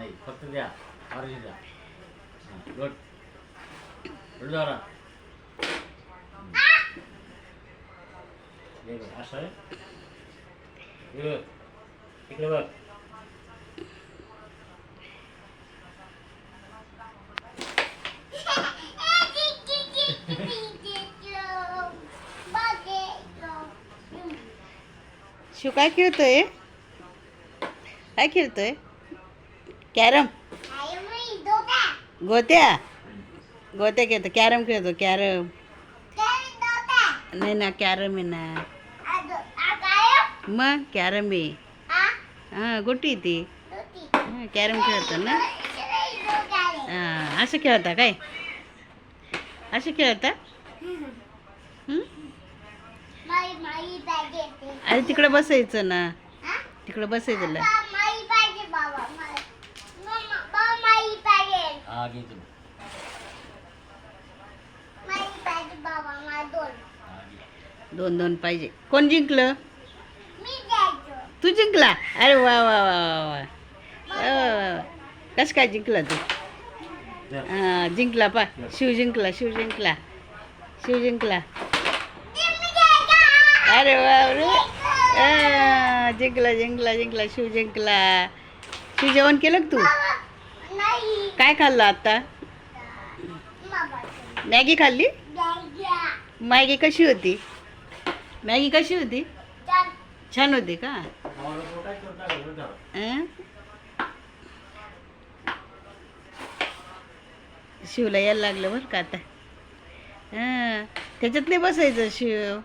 नाही फक्त द्या ऑरेंज द्या. गुड गुड जरा ये बघ असं आहे. ये इकडे बघ. शिव काय खेळतोय? काय खेळतोय? कॅरम. गोत्या गोत्या खेळतो. कॅरम खेळतो. कॅरम नाही ना, कॅरम आहे ना. मग कॅरम आहे. हां गोटी ती. हां कॅरम खेळतो ना. हां असं खेळता काय? असं खेळता? अरे तिकडे बसायचं ना. तिकडे बसायचं ना. हा घे तुम्ही. दोन दोन पाहिजे. कोण जिंकलं? तू जिंकला. अरे वा वा वा वा वा. कसं काय जिंकला तू? हां जिंकला पा. शिव जिंकला. शिव जिंकला. शिव जिंकला. अरे वा रे. जिंकला जिंकला जिंकला. शिव जिंकला. शिव जेवण केलं का तू? काय खाल्लं आता? मॅगी खाल्ली? मॅगी कशी होती? मॅगी कशी होती? छान होती का? शिवला यायला लागलं बरं का आता. हां त्याच्यात नाही बसायचं शिव.